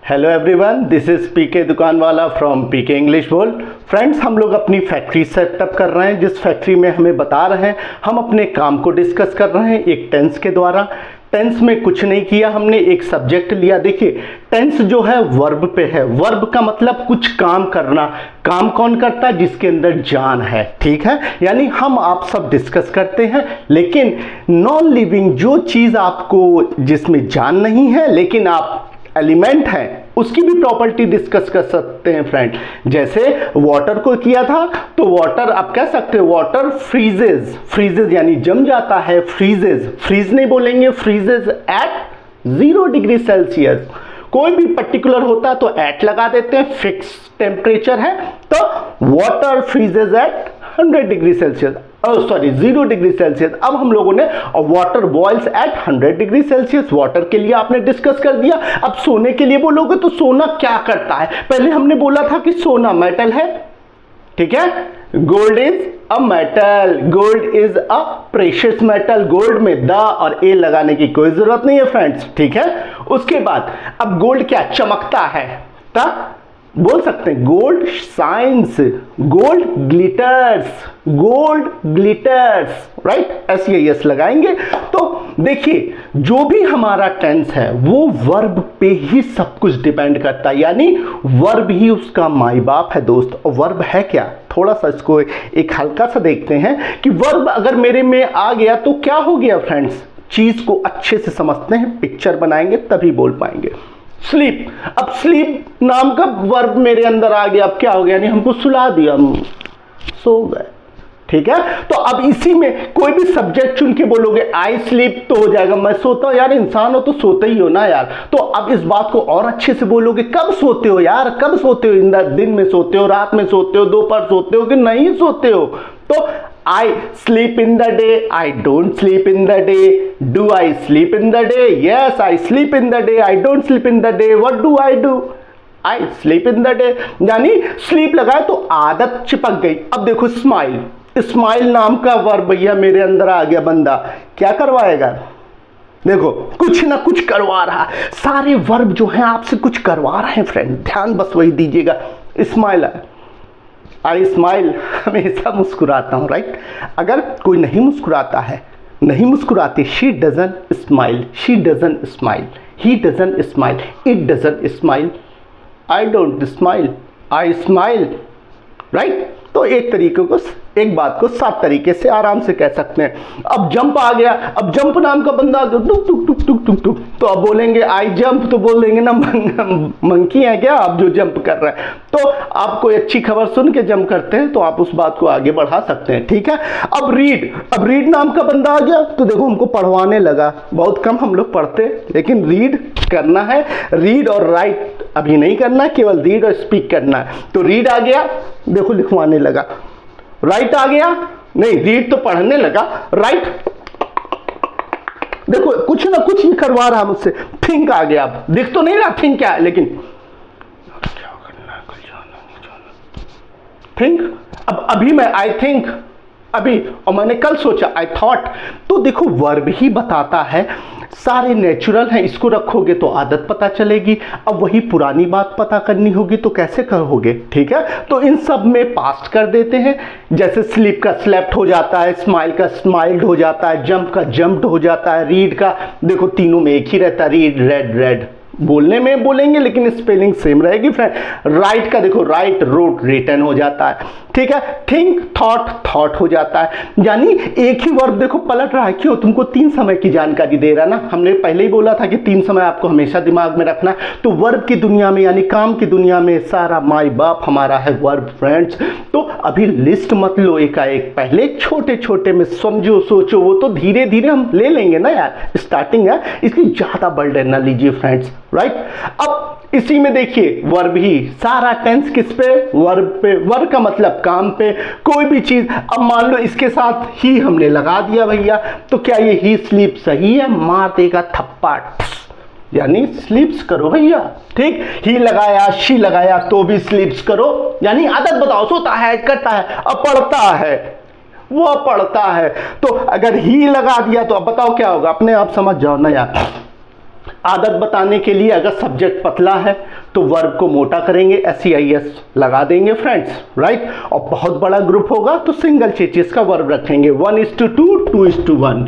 Hello everyone, this is PK दुकान वाला from PK English world. Friends, हम लोग अपनी फैक्ट्री सेटअप कर रहे हैं, जिस फैक्ट्री में हमें बता रहे हैं, हम अपने काम को डिस्कस कर रहे हैं एक टेंस के द्वारा। टेंस में कुछ नहीं किया, हमने एक सब्जेक्ट लिया। देखिए, टेंस जो है वर्ब पे है। वर्ब का मतलब कुछ काम करना। काम कौन करता है? जिसके अंदर जान है, ठीक है। यानी हम आप सब डिस्कस करते हैं, लेकिन नॉन लिविंग जो चीज़ आपको जिसमें जान नहीं है लेकिन आप एलिमेंट है, उसकी भी प्रॉपर्टी डिस्कस कर सकते हैं फ्रेंड। जैसे वाटर को किया था, तो वाटर आप कह सकते हो वाटर फ्रीजेज। फ्रीजेज यानी जम जाता है। फ्रीजेज, फ्रीज नहीं बोलेंगे, फ्रीजेज एट 0 डिग्री सेल्सियस। कोई भी पर्टिकुलर होता है तो एट लगा देते हैं, फिक्स टेम्परेचर है, तो water freezes at 100 degree Celsius, sorry 0 degree Celsius. अब हम लोगों ने water boils at 100 degree Celsius. Water के लिए आपने डिस्कस कर दिया। अब सोने के लिए बोलोगे तो सोना क्या करता है? पहले हमने बोला था कि सोना मेटल है, ठीक है। Gold is a metal, gold is a precious metal. Gold में द और ए लगाने की कोई जरूरत नहीं है फ्रेंड्स, ठीक है। उसके बाद अब गोल्ड क्या चमकता है? बोल सकते हैं gold shines, gold glitters, gold glitters, right. S लगाएंगे। तो देखिए, जो भी हमारा टेंस है वो वर्ब पे ही सब कुछ डिपेंड करता है, यानी वर्ब ही उसका माई बाप है दोस्त। और वर्ब है क्या? थोड़ा सा इसको एक हल्का सा देखते हैं कि वर्ब अगर मेरे में आ गया तो क्या हो गया फ्रेंड्स। चीज को अच्छे से समझते हैं, पिक्चर बनाएंगे तभी बोल पाएंगे। स्लीप, अब स्लीप नाम का वर्ब मेरे अंदर आ गया। अब क्या हो गया? यानी हमको सुला दिया, हम सो गए, ठीक है। तो अब इसी में कोई भी सब्जेक्ट चुन के बोलोगे आई स्लीप तो हो जाएगा, मैं सोता हूं। यार इंसान हो तो सोते ही हो ना यार। तो अब इस बात को और अच्छे से बोलोगे, कब सोते हो यार? कब सोते हो? दिन में सोते हो, रात में सोते हो, दोपहर सोते हो कि नहीं सोते हो? तो I sleep in the day, I don't sleep in the day. Do I sleep in the day? Yes, I sleep in the day. I don't sleep in the day. What do? I sleep in the day. यानी sleep लगाए तो आदत चिपक गई। अब देखो smile, smile नाम का वर्ब भैया मेरे अंदर आ गया। बंदा क्या करवाएगा? देखो, कुछ ना कुछ करवा रहा। सारे वर्ब जो हैं आपसे कुछ करवा रहे हैं फ्रेंड, ध्यान बस वही दीजिएगा। स्माइल है, आई स्माइल, हमेशा मुस्कुराता हूँ, राइट। अगर कोई नहीं मुस्कुराता है, नहीं मुस्कुराती, she doesn't smile, she doesn't smile, he doesn't smile, it doesn't smile, I don't smile, I smile, right. तो एक तरीके को, एक बात को 7 तरीके से आराम से कह सकते हैं। अब जंप आ गया। अब जंप नाम का बंदा आ गया, टुक टुक टुक टुक टुक टुक, तो अब बोलेंगे आई जंप, तो बोल देंगे ना मंकी है क्या आप जो जंप कर रहे हैं? तो आप कोई अच्छी खबर सुन के जंप करते हैं तो आप उस बात को आगे बढ़ा सकते हैं, ठीक है। अब रीड, अब रीड नाम का बंदा आ गया, तो देखो हमको पढ़वाने लगा। बहुत कम हम लोग पढ़ते, लेकिन रीड करना है। रीड और राइट अभी नहीं करना, केवल रीड और स्पीक करना है। तो रीड आ गया, देखो लिखवाने लगा। राइट आ गया, नहीं रीड तो पढ़ने लगा, राइट देखो कुछ ना कुछ ही करवा रहा मुझसे। थिंक आ गया, अब दिख तो नहीं रहा थिंक क्या है, लेकिन क्या करना है, कल जाना नहीं जाना। थिंक, अब अभी मैं आई थिंक, अभी, और मैंने कल सोचा आई थॉट। तो देखो वर्ब ही बताता है, सारे नेचुरल हैं, इसको रखोगे तो आदत पता चलेगी। अब वही पुरानी बात पता करनी होगी तो कैसे करोगे, ठीक है। तो इन सब में पास्ट कर देते हैं। जैसे स्लीप का स्लेप्ट हो जाता है, स्माइल का स्माइल्ड हो जाता है, जंप का जंप्ड हो जाता है, रीड का देखो तीनों में एक ही रहता है, रीड रेड रेड। बोलने में बोलेंगे लेकिन स्पेलिंग सेम रहेगी फ्रेंड। राइट का देखो राइट रोट रिटन हो जाता है, ठीक है। थिंक थॉट थॉट हो जाता है। यानी एक ही वर्ब देखो पलट रहा है। क्यों? तुमको 3 समय की जानकारी दे रहा ना। हमने पहले ही बोला था कि 3 समय आपको हमेशा दिमाग में रखना है। तो वर्ब की दुनिया में यानी काम की दुनिया में सारा माई बाप हमारा है वर्ब फ्रेंड्स। तो अभी लिस्ट मत लो एकाएक, पहले छोटे छोटे में समझो सोचो, वो तो धीरे धीरे हम ले लेंगे ना यार, स्टार्टिंग है, इसकी ज्यादा बर्डन ना लीजिए फ्रेंड्स, राइट। अब इसी में देखिए वर्ब ही, सारा टेंस किस पे? वर्ब पे। वर्ब का मतलब काम पे, कोई भी चीज। अब मान लो इसके साथ ही हमने लगा दिया भैया, तो क्या ये ही स्लीप सही है? मार देगा थप्पड़, यानी स्लीप्स करो भैया, ठीक। ही लगाया, शी लगाया तो भी स्लीप्स करो, यानी आदत बताओ। सोता है, करता है, अब पढ़ता है, वो पढ़ता है। तो अगर ही लगा दिया तो अब बताओ क्या होगा? अपने आप समझ जाओ ना यार। आदत बताने के लिए अगर सब्जेक्ट पतला है तो वर्ब को मोटा करेंगे, SEIS लगा देंगे फ्रेंड्स, राइट। और बहुत बड़ा ग्रुप होगा तो सिंगल चेचिस का वर्ब रखेंगे, 1:2, 2:1।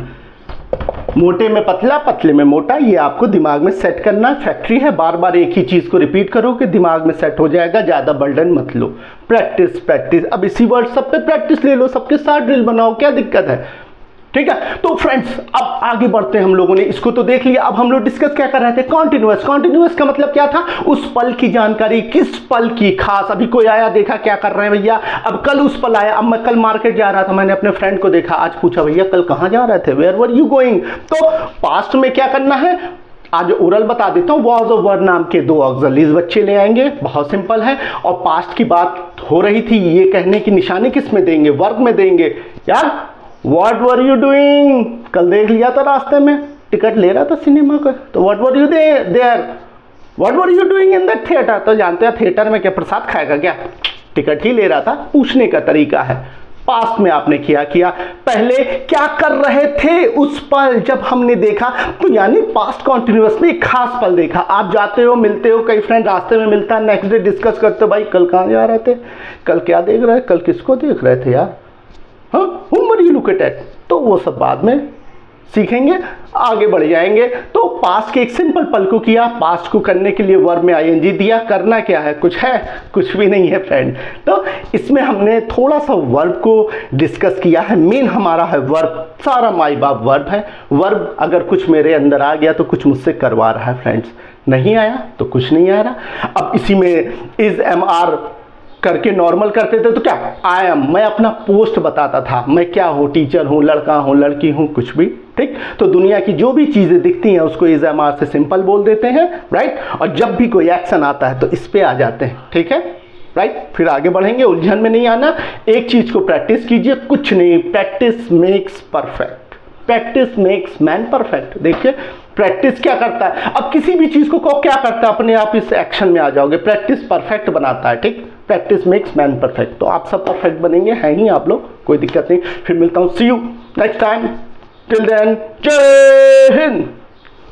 मोटे में पतला, पतले में मोटा, ये आपको दिमाग में सेट करना है। फैक्ट्री है, बार बार एक ही चीज को रिपीट करो कि दिमाग में सेट हो जाएगा, ज्यादा बर्डन मत लो। प्रैक्टिस प्रैक्टिस, अब इसी वर्ड सब पे प्रैक्टिस ले लो, सबके साथ ड्रिल बनाओ, क्या दिक्कत है, ठीक है। तो फ्रेंड्स अब आगे बढ़ते हैं, हम लोगों ने इसको तो देख लिया। अब हम लोग डिस्कस क्या कर रहे थे, कॉन्टिन्यूअस। कॉन्टिन्यूअस का मतलब क्या था, उस पल की जानकारी, किस पल की खास। अभी कोई आया, देखा क्या कर रहे हैं भैया, अब कल उस पल आया। अब मैं कल मार्केट जा रहा था, मैंने अपने फ्रेंड को देखा, आज पूछा भैया कल कहां जा रहे थे, वेयर वर यू गोइंग। तो पास्ट में क्या करना है, आज ओरल बता देता हूं, वॉज और वर नाम के 2 ऑक्सिलरीज बच्चे ले आएंगे, बहुत सिंपल है। और पास्ट की बात हो रही थी, ये कहने की निशानी किस में देंगे, वर्ब में देंगे। यार What were you doing? कल देख लिया था रास्ते में, टिकट ले रहा था सिनेमा का, तो what were you there? What were you doing in that theater? तो जानते हैं थिएटर में क्या प्रसाद खाएगा क्या, टिकट ही ले रहा था। पूछने का तरीका है, पास्ट में आपने किया पहले क्या कर रहे थे उस पल जब हमने देखा, तो यानी पास्ट कॉन्टिन्यूअस में एक खास पल देखा। आप जाते हो, मिलते हो, कई फ्रेंड रास्ते में मिलता है, नेक्स्ट डे डिस्कस करते हो, भाई कल कहाँ जा रहे थे, कल क्या देख रहे, कल किसको देख रहे थे यार, हाँ whom were you looking at? तो वो सब बाद में सीखेंगे, आगे बढ़ जाएंगे। तो पास्ट के एक सिंपल पल को किया, पास्ट को करने के लिए वर्ब में ING दिया। करना क्या है, कुछ है, कुछ भी नहीं है फ्रेंड। तो इसमें हमने थोड़ा सा वर्ब को डिस्कस किया है। मेन हमारा है वर्ब, सारा माई बाप वर्ब है। वर्ब अगर कुछ मेरे अंदर आ गया तो कुछ मुझसे करवा रहा है फ्रेंड्स, नहीं आया तो कुछ नहीं आ रहा। अब इसी में इज MR करके नॉर्मल करते थे तो क्या, आई एम, मैं अपना पोस्ट बताता था, मैं क्या हूँ, टीचर हूँ, लड़का हूँ, लड़की हूँ, कुछ भी, ठीक। तो दुनिया की जो भी चीज़ें दिखती हैं उसको इज MR से सिंपल बोल देते हैं, राइट। और जब भी कोई एक्शन आता है तो इस पे आ जाते हैं, ठीक है, राइट। फिर आगे बढ़ेंगे, उलझन में नहीं आना, एक चीज़ को प्रैक्टिस कीजिए, कुछ नहीं, practice makes perfect, practice makes man perfect. देखिए प्रैक्टिस क्या करता है, अब किसी भी चीज़ को क्या करता है, अपने आप इस एक्शन में आ जाओगे। प्रैक्टिस परफेक्ट बनाता है, ठीक, प्रैक्टिस मेक्स मैन परफेक्ट। तो आप सब परफेक्ट बनेंगे, हैं ही आप लोग, कोई दिक्कत नहीं। फिर मिलता हूँ, see you next time, till then, जय हिंद।